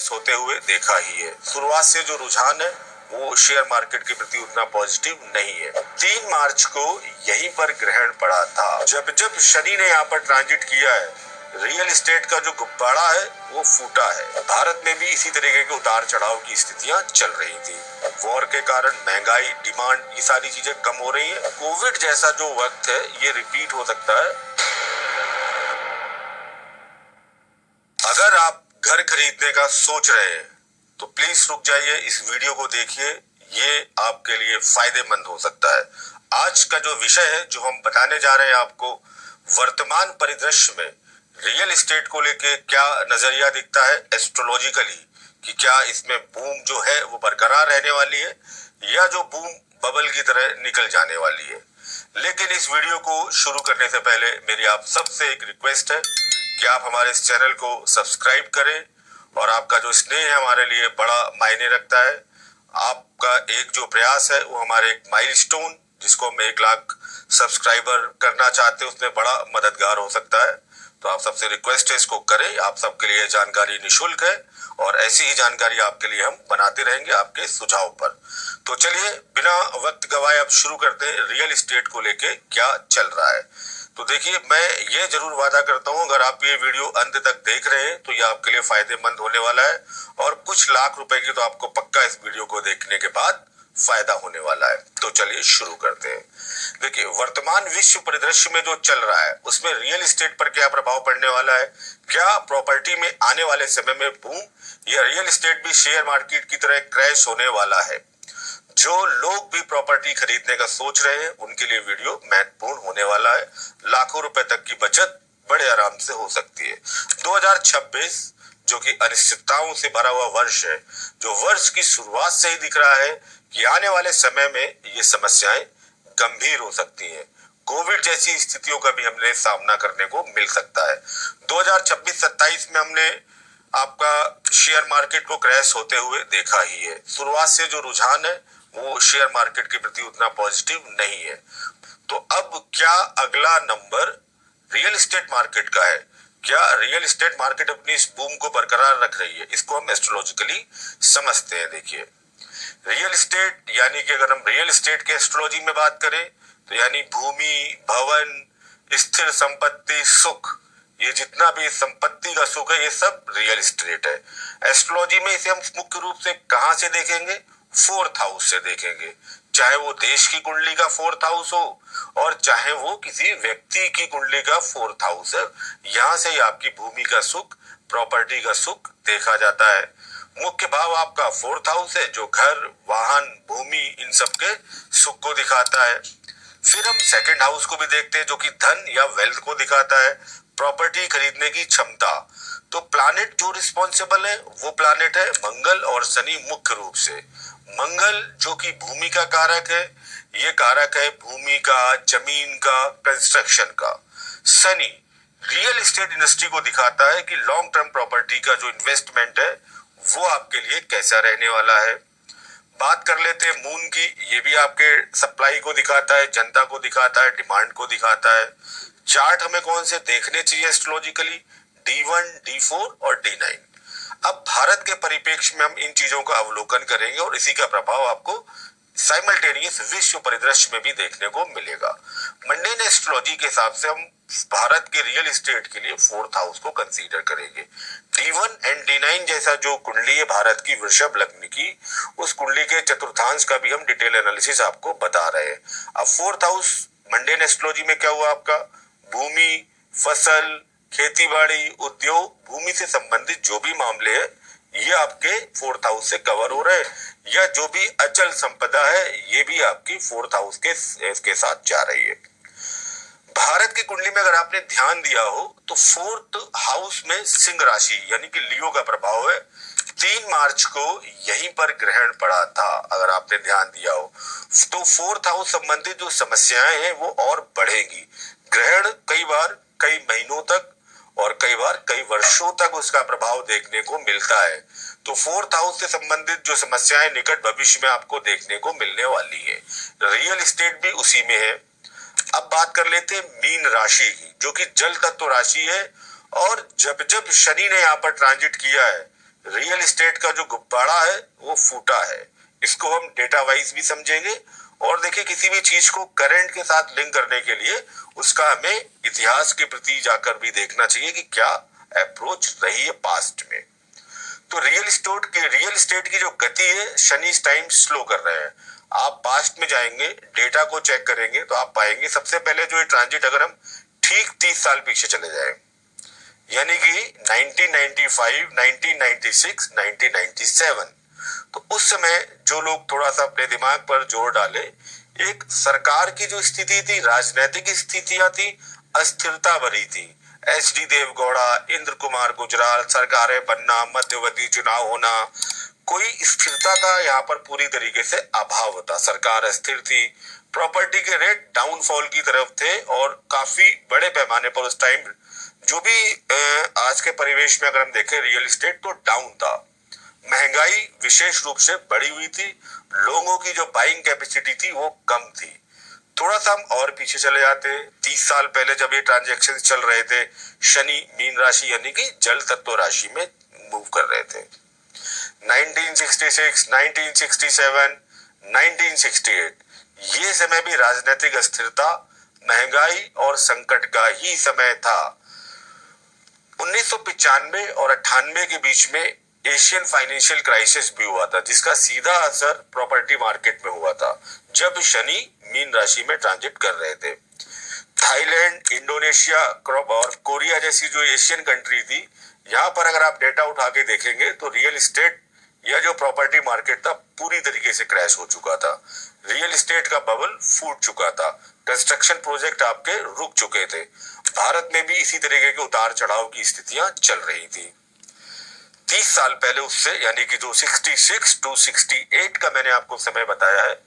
Crash होते हुए देखा ही है। शुरुआत से जो रुझान है वो शेयर मार्केट के प्रति उतना पॉजिटिव नहीं है। 3 मार्च को यहीं पर ग्रहण पड़ा था। जब जब शनि ने यहाँ पर ट्रांजिट किया है, रियल एस्टेट का जो गुब्बारा है वो फूटा है। भारत में भी इसी तरीके के उतार चढ़ाव की स्थितियां चल रही थी। वॉर के कारण महंगाई, डिमांड, ये सारी चीजें कम हो रही है। कोविड जैसा जो वक्त है ये रिपीट हो सकता है। अगर आप घर खरीदने का सोच रहे हैं तो प्लीज रुक जाइए, इस वीडियो को देखिए, ये आपके लिए फायदेमंद हो सकता है। आज का जो विषय है जो हम बताने जा रहे हैं आपको, वर्तमान परिदृश्य में रियल एस्टेट को लेके क्या नजरिया दिखता है एस्ट्रोलॉजिकली, कि क्या इसमें बूम जो है वो बरकरार रहने वाली है या जो बूम बबल की तरह निकल जाने वाली है। लेकिन इस वीडियो को शुरू करने से पहले मेरी आप सबसे एक रिक्वेस्ट है कि आप हमारे इस चैनल को सब्सक्राइब करें, और आपका जो स्नेह है हमारे लिए बड़ा मायने रखता है। आपका एक जो प्रयास है वो हमारे एक माइलस्टोन, जिसको हम 1 लाख सब्सक्राइबर करना चाहते हैं, उसमें बड़ा मददगार हो सकता है। तो आप सबसे रिक्वेस्ट है इसको करें। आप सबके लिए जानकारी निशुल्क है और ऐसी ही जानकारी आपके लिए हम बनाते रहेंगे आपके सुझाव पर। तो चलिए बिना वक्त गवाए अब शुरू करते हैं रियल एस्टेट को लेके क्या चल रहा है। तो देखिए, मैं ये जरूर वादा करता हूं, अगर आप ये वीडियो अंत तक देख रहे हैं तो ये आपके लिए फायदेमंद होने वाला है, और कुछ लाख रुपए की तो आपको पक्का इस वीडियो को देखने के बाद फायदा होने वाला है। तो चलिए शुरू करते हैं। देखिए, वर्तमान विश्व परिदृश्य में जो चल रहा है उसमें रियल एस्टेट पर क्या प्रभाव पड़ने वाला है, क्या प्रॉपर्टी में आने वाले समय में बूम, या रियल एस्टेट भी शेयर मार्केट की तरह क्रैश होने वाला है। जो लोग भी प्रॉपर्टी खरीदने का सोच रहे हैं उनके लिए वीडियो महत्वपूर्ण होने वाला है। लाखों रुपए तक की बचत बड़े आराम से हो सकती है। 2026 जो कि अनिश्चितताओं से भरा हुआ वर्ष है, जो वर्ष की शुरुआत से ही दिख रहा है कि आने वाले समय में ये समस्याएं गंभीर हो सकती हैं। कोविड जैसी स्थितियों का भी हमने सामना करने को मिल सकता है। 2026-27 में हमने आपका शेयर मार्केट को क्रैश होते हुए देखा ही है। शुरुआत से जो रुझान है वो शेयर मार्केट के प्रति उतना पॉजिटिव नहीं है। तो अब क्या अगला नंबर रियल एस्टेट मार्केट का है? क्या रियल एस्टेट मार्केट अपनी इस बूम को बरकरार रख रही है? इसको हम एस्ट्रोलॉजिकली समझते हैं। देखिए, रियल एस्टेट यानी कि अगर हम रियल एस्टेट के एस्ट्रोलॉजी में बात करें तो यानी भूमि, भवन, स्थिर संपत्ति, सुख, ये जितना भी संपत्ति का सुख है ये सब रियल एस्टेट है। एस्ट्रोलॉजी में इसे हम मुख्य रूप से कहां से देखेंगे? 4th हाउस से देखेंगे। चाहे वो देश की कुंडली का 4th हाउस हो और चाहे वो किसी व्यक्ति की कुंडली का 4th हाउस है, यहां से ही आपकी भूमि का सुख, प्रॉपर्टी का सुख देखा जाता है। मुख्य भाव आपका 4th हाउस है जो घर, वाहन, भूमि, इन सब के सुख को दिखाता है। फिर हम 2nd हाउस को भी देखते हैं जो कि धन या वेल्थ को दिखाता है, प्रॉपर्टी खरीदने की क्षमता। तो प्लैनेट जो रिस्पॉन्सिबल है वो प्लैनेट है मंगल और शनि। मुख्य रूप से मंगल जो कि भूमि का कारक है, ये कारक है भूमि का, जमीन का, कंस्ट्रक्शन का। शनि रियल एस्टेट इंडस्ट्री को दिखाता है कि लॉन्ग टर्म प्रॉपर्टी का जो इन्वेस्टमेंट है वो आपके लिए कैसा रहने वाला है। बात कर लेते हैं मून की, ये भी आपके सप्लाई को दिखाता है, जनता को दिखाता है, डिमांड को दिखाता है। चार्ट हमें कौन से देखने चाहिए एस्ट्रोलॉजिकली? D1, D4 और D9। अब भारत के परिप्रेक्ष्य में हम इन चीजों का अवलोकन करेंगे और इसी का प्रभाव आपको साइमल्टेनियस विश्व परिदृश्य में भी देखने को मिलेगा। मंडेन एस्ट्रोलॉजी के हिसाब से हम भारत के रियल एस्टेट के लिए 4th हाउस को कंसीडर करेंगे। D1 एंड D9 जैसा जो कुंडली है भारत की वृषभ लग्न की, उस कुंडली के चतुर्थांश का भी हम डिटेल एनालिसिस आपको बता रहे हैं। अब 4th हाउस मंडेन एस्ट्रोलॉजी में क्या हुआ आपका? भूमि, फसल, खेती बाड़ी, उद्योग, भूमि से संबंधित जो भी मामले हैं ये आपके 4th हाउस से कवर हो रहे हैं, या जो भी अचल संपदा है ये भी आपकी 4th हाउस के साथ जा रही है। भारत की कुंडली में अगर आपने ध्यान दिया हो तो 4th हाउस में सिंह राशि यानी कि लियो का प्रभाव है। 3 मार्च को यहीं पर ग्रहण पड़ा था, अगर आपने ध्यान दिया हो तो 4th हाउस संबंधित जो समस्याएं हैं वो और बढ़ेगी। ग्रहण कई बार कई महीनों तक और कई बार कई वर्षों तक उसका प्रभाव देखने को मिलता है। तो 4th हाउस से संबंधित जो समस्याएं निकट भविष्य में आपको देखने को मिलने वाली है। रियल एस्टेट भी उसी में है। अब बात कर लेते हैं मीन राशि की, जो कि जल तत्व राशि है, और जब जब शनि ने यहाँ पर ट्रांजिट किया है रियल एस्टेट मार्केट का जो गुब्बारा है वो फूटा है। इसको हम डेटा वाइज भी समझेंगे और देखिए किसी भी चीज को करंट के साथ लिंक करने के लिए उसका हमें इतिहास के प्रति जाकर भी देखना चाहिए कि क्या अप्रोच रही है पास्ट में। तो रियल एस्टेट की जो गति है शनि इस टाइम स्लो कर रहे हैं। आप पास्ट में जाएंगे, डेटा को चेक करेंगे तो आप पाएंगे सबसे पहले जो ये ट्रांजिट अगर हम ठीक 30 साल पीछे चले जाए, यानी कि 1995, 1996, 1997, तो उस समय जो लोग थोड़ा सा अपने दिमाग पर जोर डाले, एक सरकार की जो स्थिति थी, राजनीतिक स्थितियां थी, अस्थिरता भरी थी। एच.डी. देवगौड़ा, इंद्र कुमार गुजराल, सरकारें बनना, मध्यवर्ती चुनाव होना, कोई स्थिरता का यहाँ पर पूरी तरीके से अभाव होता। सरकार अस्थिर थी, प्रॉपर्टी के रेट डाउनफॉल की तरफ थे और काफी बड़े पैमाने पर उस टाइम जो भी आज के परिवेश में अगर हम देखें रियल एस्टेट तो डाउन था। महंगाई विशेष रूप से बढ़ी हुई थी, लोगों की जो बाइंग कैपेसिटी थी वो कम थी। थोड़ा सा हम और पीछे चले जाते, 30 साल पहले जब ये ट्रांजैक्शन चल रहे थे, शनि मीन राशि यानी कि जल तत्व राशि में मूव कर रहे थे। 1966, 1967, 1968 ये समय भी राजनीतिक अस्थिरता, महंगाई और संकट का ही समय था। 1995 और 98 के बीच में एशियन फाइनेंशियल क्राइसिस भी हुआ था, जिसका सीधा असर प्रॉपर्टी मार्केट में हुआ था जब शनि मीन राशि में ट्रांजिट कर रहे थे। थाईलैंड, इंडोनेशिया और कोरिया जैसी जो एशियन कंट्री थी, यहाँ पर अगर आप डेटा उठा के देखेंगे तो रियल एस्टेट या जो प्रॉपर्टी मार्केट था पूरी तरीके से क्रैश हो चुका था। रियल एस्टेट का बबल फूट चुका था, कंस्ट्रक्शन प्रोजेक्ट आपके रुक चुके थे। भारत में भी इसी तरीके के उतार चढ़ाव की स्थितियां चल रही थी। 30 साल पहले उससे, यानी कि जो 66 to 68 का मैंने आपको समय बताया है,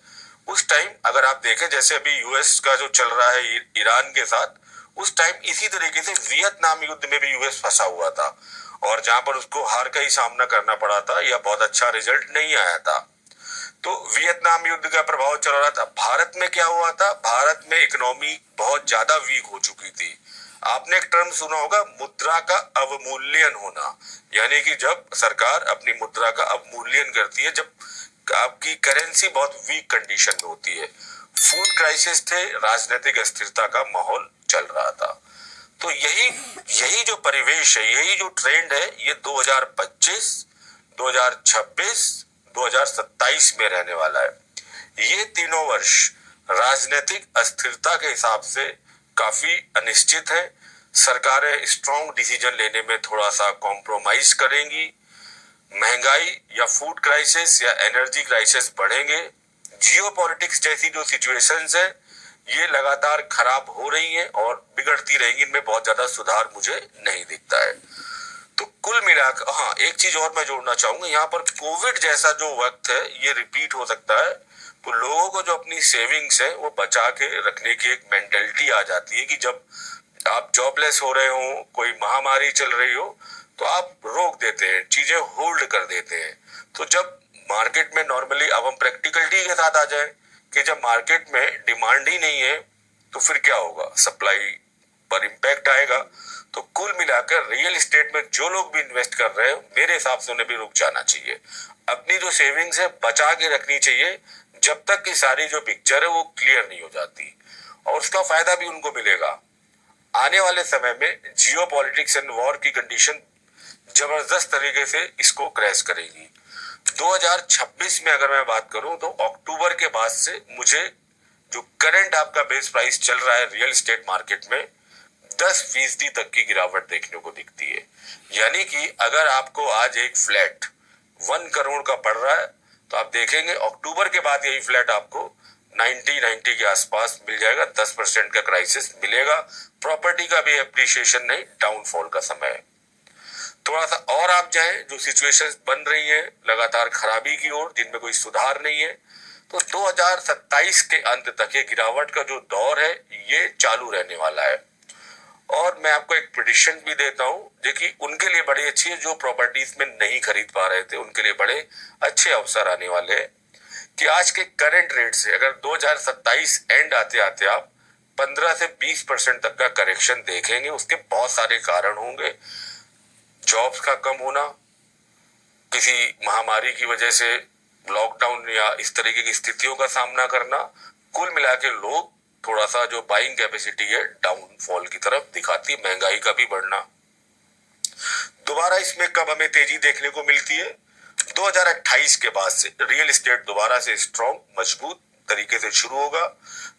उस टाइम अगर आप देखें जैसे अभी यूएस का जो चल रहा है ईरान के साथ, उस टाइम इसी तरीके से वियतनाम युद्ध में भी यूएस फंसा हुआ था और जहां पर उसको हार का ही सामना करना पड़ा था या बहुत अच्छा रिजल्ट नहीं आया था। तो वियतनाम युद्ध का प्रभाव चल रहा था। भारत में क्या हुआ था, भारत में इकोनॉमी बहुत ज्यादा वीक हो चुकी थी। आपने एक टर्म सुना होगा, मुद्रा का अवमूल्यन होना, यानी कि जब सरकार अपनी मुद्रा का अवमूल्यन करती है, जब आपकी करेंसी बहुत वीक कंडीशन में होती है। फूड क्राइसिस थे, राजनीतिक अस्थिरता का माहौल चल रहा था। तो यही जो परिवेश है, यही जो ट्रेंड है, ये 2025, 2026, 2027 में रहने वाला है। ये तीनों वर्ष राजनीतिक अस्थिरता के हिसाब से काफी अनिश्चित है। सरकारें स्ट्रॉन्ग डिसीजन लेने में थोड़ा सा कॉम्प्रोमाइज करेंगी। महंगाई या फूड क्राइसिस या एनर्जी क्राइसिस बढ़ेंगे। जियोपॉलिटिक्स जैसी जो सिचुएशंस है ये लगातार खराब हो रही हैं और बिगड़ती रहेंगी, इनमें बहुत ज्यादा सुधार मुझे नहीं दिखता है। तो कुल मिलाकर हाँ, एक चीज और मैं जोड़ना चाहूंगा, यहाँ पर कोविड जैसा जो वक्त है ये रिपीट हो सकता है। तो लोगों को जो अपनी सेविंग्स है वो बचा के रखने की एक मेंटेलिटी आ जाती है कि जब आप जॉबलेस हो रहे हो, कोई महामारी चल रही हो, तो आप रोक देते हैं, चीजें होल्ड कर देते हैं। तो जब मार्केट में नॉर्मली, अब हम प्रैक्टिकलिटी के साथ आ जाए कि जब मार्केट में डिमांड ही नहीं है तो फिर क्या होगा, सप्लाई पर इम्पैक्ट आएगा। तो कुल मिलाकर रियल एस्टेट में जो लोग भी इन्वेस्ट कर रहे हैं, मेरे हिसाब से उन्हें भी रुक जाना चाहिए। अपनी जो सेविंग्स है बचा के रखनी चाहिए जब तक कि सारी जो पिक्चर है वो क्लियर नहीं हो जाती, और उसका फायदा भी उनको मिलेगा। आने वाले समय में जियोपॉलिटिक्स एंड वॉर की कंडीशन जबरदस्त तरीके से इसको क्रैश करेगी। 2026 में अगर मैं बात करूं तो अक्टूबर के बाद से मुझे जो करंट आपका बेस प्राइस चल रहा है रियल एस्टेट मार्केट में 10% तक की गिरावट देखने को दिखती है। यानी कि अगर आपको आज एक फ्लैट 1 करोड़ का पड़ रहा है तो आप देखेंगे अक्टूबर के बाद यही फ्लैट आपको 90 के आसपास मिल जाएगा। 10% का क्राइसिस मिलेगा। प्रॉपर्टी का भी एप्रिसिएशन नहीं, डाउनफॉल का समय है। थोड़ा सा और आप जाए, जो सिचुएशंस बन रही है लगातार खराबी की ओर, जिनमें कोई सुधार नहीं है, तो 2027 के अंत तक ये गिरावट का जो दौर है ये चालू रहने वाला है। और मैं आपको एक प्रेडिक्शन भी देता हूं, देखिए उनके लिए बड़ी अच्छी है जो प्रॉपर्टीज में नहीं खरीद पा रहे थे, उनके लिए बड़े अच्छे अवसर आने वाले हैं कि आज के करंट रेट से अगर 2027 एंड आते आते आप 15 से 20% तक का करेक्शन देखेंगे। उसके बहुत सारे कारण होंगे, जॉब्स का कम होना, किसी महामारी की वजह से लॉकडाउन या इस तरीके की स्थितियों का सामना करना, कुल मिला के लोग थोड़ा सा जो बाइंग कैपेसिटी है डाउनफॉल की तरफ दिखाती है, महंगाई का भी बढ़ना। दोबारा इसमें कब हमें तेजी देखने को मिलती है? 2028 के बाद से रियल एस्टेट दोबारा से स्ट्रॉन्ग मजबूत तरीके से शुरू होगा।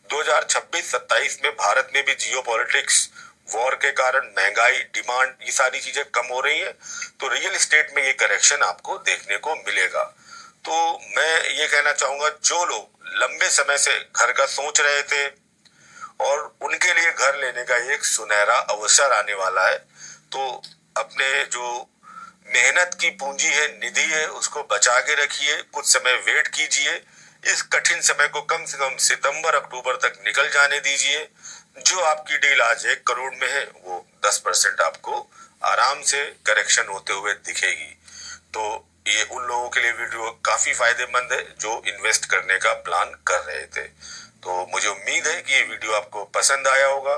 2026-27 में भारत में भी जियोपॉलिटिक्स, वॉर के कारण महंगाई, डिमांड, ये सारी चीजें कम हो रही हैं, तो रियल एस्टेट में ये करेक्शन आपको देखने को मिलेगा। तो मैं ये कहना चाहूंगा, जो लोग लंबे समय से घर का सोच रहे थे और उनके लिए घर लेने का एक सुनहरा अवसर आने वाला है, तो अपने जो मेहनत की पूंजी है, निधि है, उसको बचा के रखिए, कुछ समय वेट कीजिए, इस कठिन समय को कम से कम सितंबर अक्टूबर तक निकल जाने दीजिए। जो आपकी डील आज 1 करोड़ में है, वो 10% आपको आराम से करेक्शन होते हुए दिखेगी। तो ये उन लोगों के लिए वीडियो काफी फायदेमंद है जो इन्वेस्ट करने का प्लान कर रहे थे। तो मुझे उम्मीद है कि ये वीडियो आपको पसंद आया होगा,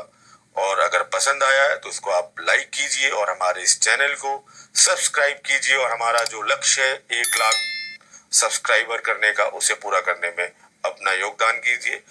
और अगर पसंद आया है तो इसको आप लाइक कीजिए और हमारे इस चैनल को सब्सक्राइब कीजिए, और हमारा जो लक्ष्य है 1 लाख सब्सक्राइबर करने का, उसे पूरा करने में अपना योगदान कीजिए।